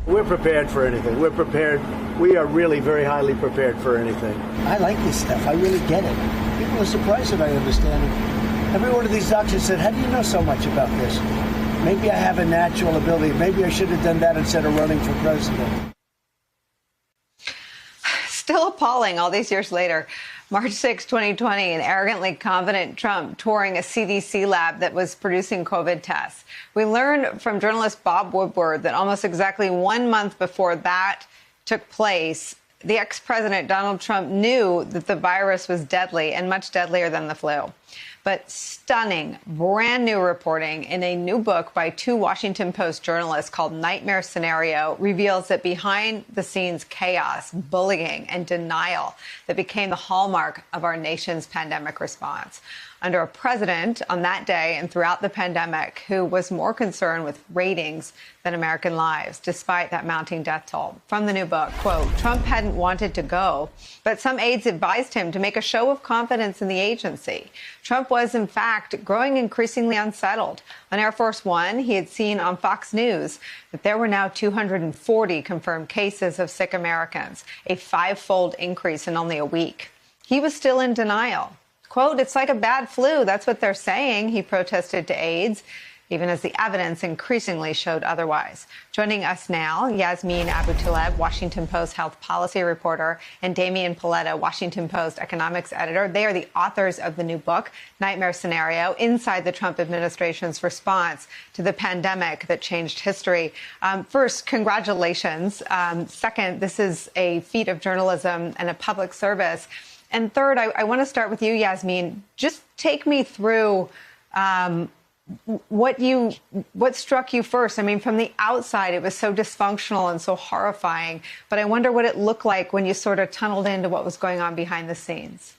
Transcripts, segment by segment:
We're prepared for anything. We're prepared. We are really very highly prepared for anything. I like this stuff. I really get it. People are surprised that I understand it. Every one of these doctors said, how do you know so much about this? Maybe I have a natural ability. Maybe I should have done that instead of running for president. Still appalling all these years later. March 6, 2020, an arrogantly confident Trump touring a CDC lab that was producing COVID tests. We learned from journalist Bob Woodward that almost exactly 1 month before that took place, the ex-president Donald Trump knew that the virus was deadly and much deadlier than the flu. But stunning, brand new reporting in a new book by two Washington Post journalists called Nightmare Scenario reveals that behind the scenes chaos, bullying, and denial that became the hallmark of our nation's pandemic response. Under a president on that day and throughout the pandemic who was more concerned with ratings than American lives, despite that mounting death toll. From the new book, quote, Trump hadn't wanted to go, but some aides advised him to make a show of confidence in the agency. Trump was, in fact, growing increasingly unsettled. On Air Force One, he had seen on Fox News that there were now 240 confirmed cases of sick Americans, a five-fold increase in only a week. He was still in denial. Quote, it's like a bad flu. That's what they're saying, he protested to aides, even as the evidence increasingly showed otherwise. Joining us now, Yasmeen Abu-Taleb, Washington Post health policy reporter, and Damian Paletta, Washington Post economics editor. They are the authors of the new book, Nightmare Scenario, Inside the Trump Administration's Response to the Pandemic That Changed History. First, congratulations. Second, this is a feat of journalism and a public service. And third, I want to start with you, Yasmeen. Just take me through what struck you first. I mean, from the outside, it was so dysfunctional and so horrifying. But I wonder what it looked like when you sort of tunneled into what was going on behind the scenes.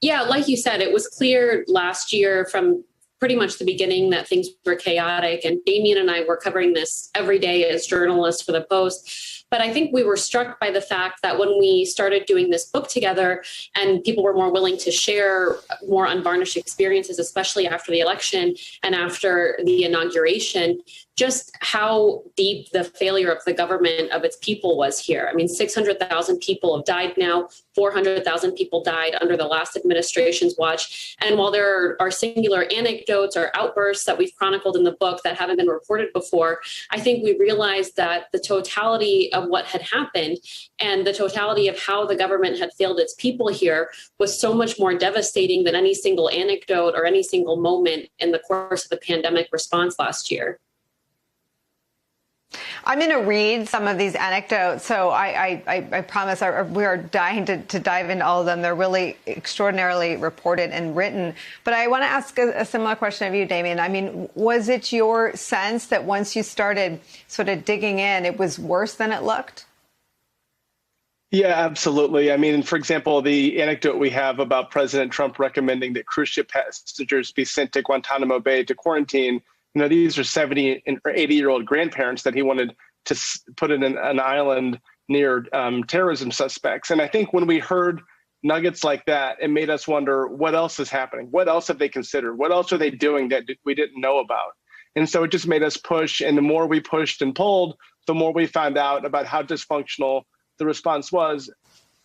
Yeah, like you said, it was clear last year from pretty much the beginning that things were chaotic. And Damian and I were covering this every day as journalists for the Post. But I think we were struck by the fact that when we started doing this book together and people were more willing to share more unvarnished experiences, especially after the election and after the inauguration, just how deep the failure of the government of its people was here. I mean, 600,000 people have died now. 400,000 people died under the last administration's watch. And while there are singular anecdotes or outbursts that we've chronicled in the book that haven't been reported before, I think we realized that the totality of what had happened and the totality of how the government had failed its people here was so much more devastating than any single anecdote or any single moment in the course of the pandemic response last year. I'm going to read some of these anecdotes, so I promise we are dying to dive into all of them. They're really extraordinarily reported and written. But I want to ask a similar question of you, Damian. I mean, was it your sense that once you started sort of digging in, it was worse than it looked? Yeah, absolutely. I mean, for example, the anecdote we have about President Trump recommending that cruise ship passengers be sent to Guantanamo Bay to quarantine. You know, these are 70 or 80-year-old grandparents that he wanted to put in an island near terrorism suspects. And I think when we heard nuggets like that, it made us wonder, what else is happening? What else have they considered? What else are they doing that we didn't know about? And so it just made us push. And the more we pushed and pulled, the more we found out about how dysfunctional the response was.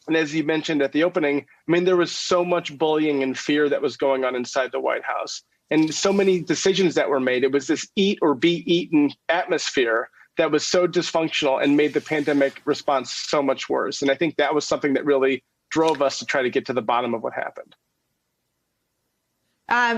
And as you mentioned at the opening, I mean, there was so much bullying and fear that was going on inside the White House. And so many decisions that were made. It was this eat or be eaten atmosphere that was so dysfunctional and made the pandemic response so much worse. And I think that was something that really drove us to try to get to the bottom of what happened.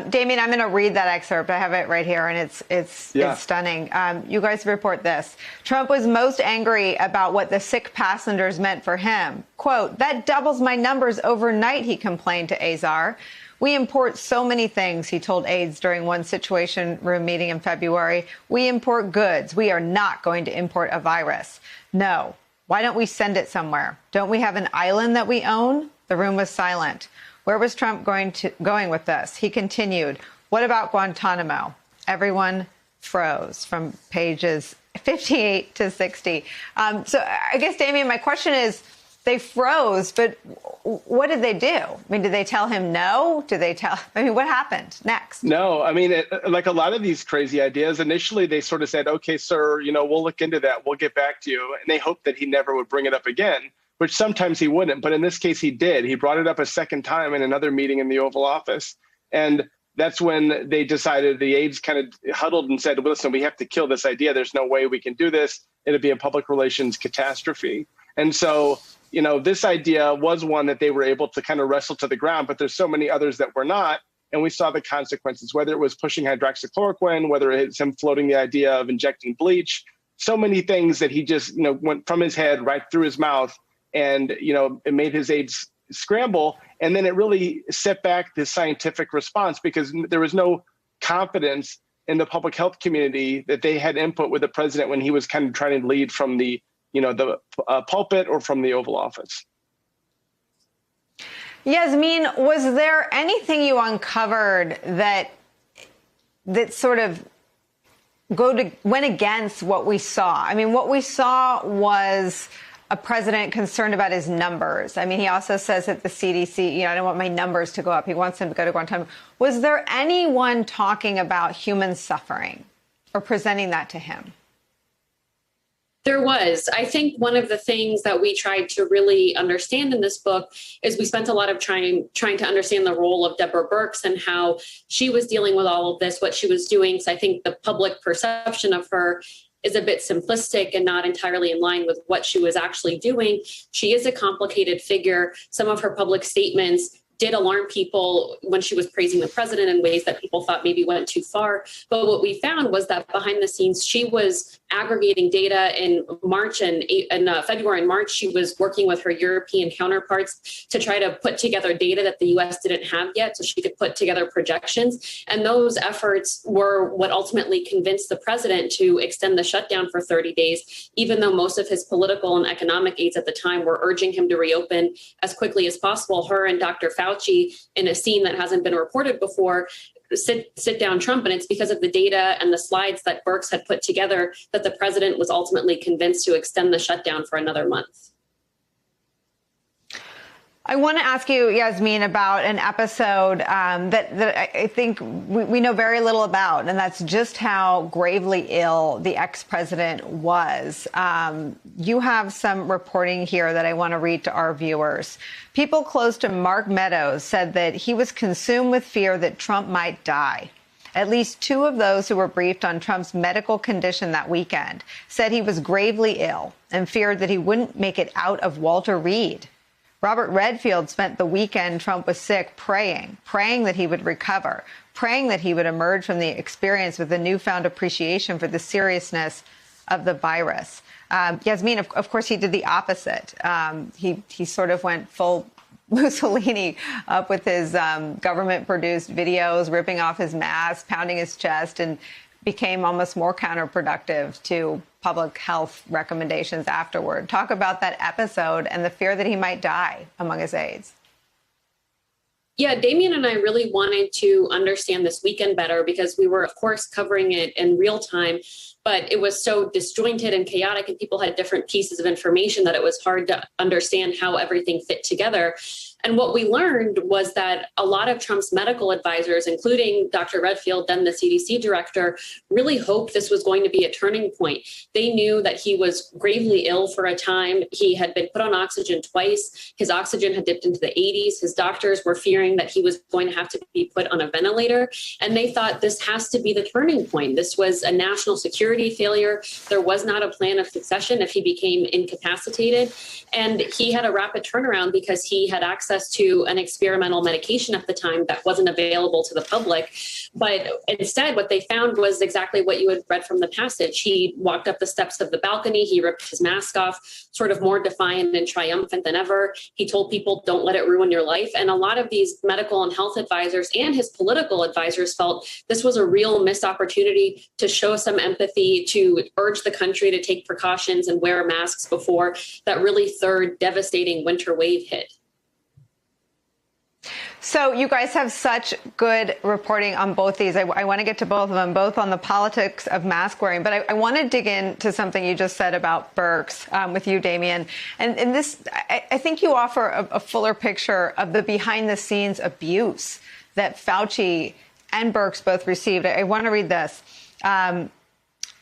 Damian, I'm going to read that excerpt. I have it right here, and it's stunning. You guys report this. Trump was most angry about what the sick passengers meant for him. Quote, that doubles my numbers overnight, he complained to Azar. We import so many things, he told aides during one Situation Room meeting in February. We import goods. We are not going to import a virus. No. Why don't we send it somewhere? Don't we have an island that we own? The room was silent. Where was Trump going with this? He continued, what about Guantanamo? Everyone froze from pages 58 to 60. So I guess, Damian, my question is, they froze, but what did they do? I mean, did they tell him no? What happened next? No, I mean, like a lot of these crazy ideas, initially they sort of said, okay, sir, we'll look into that. We'll get back to you. And they hoped that he never would bring it up again, which sometimes he wouldn't. But in this case, he did. He brought it up a second time in another meeting in the Oval Office. And that's when they decided, the aides kind of huddled and said, well, listen, we have to kill this idea. There's no way we can do this. It'll be a public relations catastrophe. And so, this idea was one that they were able to kind of wrestle to the ground, but there's so many others that were not. And we saw the consequences, whether it was pushing hydroxychloroquine, whether it's him floating the idea of injecting bleach, so many things that he just, went from his head right through his mouth, and, it made his aides scramble. And then it really set back the scientific response, because there was no confidence in the public health community that they had input with the president when he was kind of trying to lead from the pulpit or from the Oval Office. Yasmeen, was there anything you uncovered that sort of went against what we saw? I mean, what we saw was a president concerned about his numbers. I mean, he also says that the CDC, I don't want my numbers to go up. He wants them to go to Guantanamo. Was there anyone talking about human suffering or presenting that to him? There was. I think one of the things that we tried to really understand in this book is we spent a lot of trying to understand the role of Deborah Birx and how she was dealing with all of this, what she was doing. So I think the public perception of her is a bit simplistic and not entirely in line with what she was actually doing. She is a complicated figure. Some of her public statements did alarm people when she was praising the president in ways that people thought maybe went too far. But what we found was that behind the scenes, she was aggregating data in March and February and March. She was working with her European counterparts to try to put together data that the U.S. didn't have yet, so she could put together projections. And those efforts were what ultimately convinced the president to extend the shutdown for 30 days, even though most of his political and economic aides at the time were urging him to reopen as quickly as possible. Her and Dr. Fauci, in a scene that hasn't been reported before, sit down Trump. And it's because of the data and the slides that Birx had put together that the president was ultimately convinced to extend the shutdown for another month. I want to ask you, Yasmeen, about an episode that I think we know very little about, and that's just how gravely ill the ex-president was. You have some reporting here that I want to read to our viewers. People close to Mark Meadows said that he was consumed with fear that Trump might die. At least two of those who were briefed on Trump's medical condition that weekend said he was gravely ill and feared that he wouldn't make it out of Walter Reed. Robert Redfield spent the weekend Trump was sick praying that he would recover, praying that he would emerge from the experience with a newfound appreciation for the seriousness of the virus. Yasmeen, of course, he did the opposite. He sort of went full Mussolini up with his government-produced videos, ripping off his mask, pounding his chest, and became almost more counterproductive to public health recommendations afterward. Talk about that episode and the fear that he might die among his aides. Yeah, Damien and I really wanted to understand this weekend better because we were, of course, covering it in real time, but it was so disjointed and chaotic and people had different pieces of information that it was hard to understand how everything fit together. And what we learned was that a lot of Trump's medical advisors, including Dr. Redfield, then the CDC director, really hoped this was going to be a turning point. They knew that he was gravely ill for a time. He had been put on oxygen twice. His oxygen had dipped into the 80s. His doctors were fearing that he was going to have to be put on a ventilator. And they thought this has to be the turning point. This was a national security failure. There was not a plan of succession if he became incapacitated. And he had a rapid turnaround because he had access to an experimental medication at the time that wasn't available to the public. But instead, what they found was exactly what you had read from the passage. He walked up the steps of the balcony. He ripped his mask off, sort of more defiant and triumphant than ever. He told people, don't let it ruin your life. And a lot of these medical and health advisors and his political advisors felt this was a real missed opportunity to show some empathy, to urge the country to take precautions and wear masks before that really third devastating winter wave hit. So you guys have such good reporting on both these. I want to get to both of them, both on the politics of mask wearing. But I want to dig into something you just said about Birx with you, Damien. And this, I think you offer a fuller picture of the behind the scenes abuse that Fauci and Birx both received. I want to read this.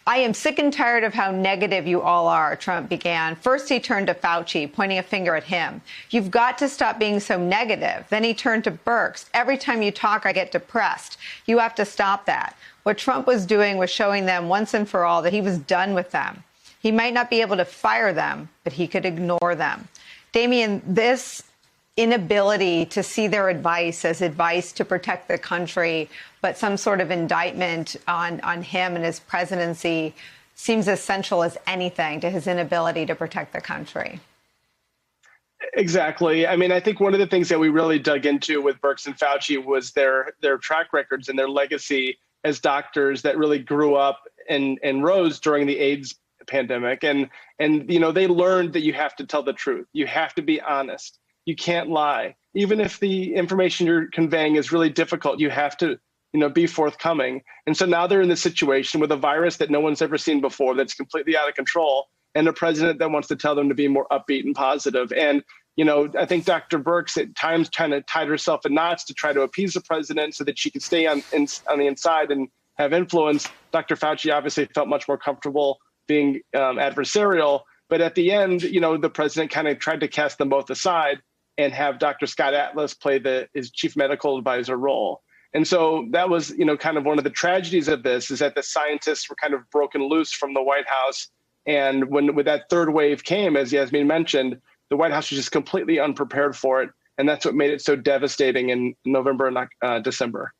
I am sick and tired of how negative you all are, Trump began. First, he turned to Fauci, pointing a finger at him. You've got to stop being so negative. Then he turned to Birx. Every time you talk, I get depressed. You have to stop that. What Trump was doing was showing them once and for all that he was done with them. He might not be able to fire them, but he could ignore them. Damien, this inability to see their advice as advice to protect the country, but some sort of indictment on him and his presidency seems essential as anything to his inability to protect the country. Exactly. I mean, I think one of the things that we really dug into with Birx and Fauci was their track records and their legacy as doctors that really grew up and rose during the AIDS pandemic. And you know, they learned that you have to tell the truth. You have to be honest. You can't lie. Even if the information you're conveying is really difficult, you have to, you know, be forthcoming. And so now they're in this situation with a virus that no one's ever seen before, that's completely out of control, and a president that wants to tell them to be more upbeat and positive. And, you know, I think Dr. Birx at times kind of tied herself in knots to try to appease the president so that she could stay on the inside and have influence. Dr. Fauci obviously felt much more comfortable being adversarial. But at the end, you know, the president kind of tried to cast them both aside and have Dr. Scott Atlas play his chief medical advisor role. And so that was, you know, kind of one of the tragedies of this, is that the scientists were kind of broken loose from the White House. And when that third wave came, as Yasmin mentioned, the White House was just completely unprepared for it. And that's what made it so devastating in November and December.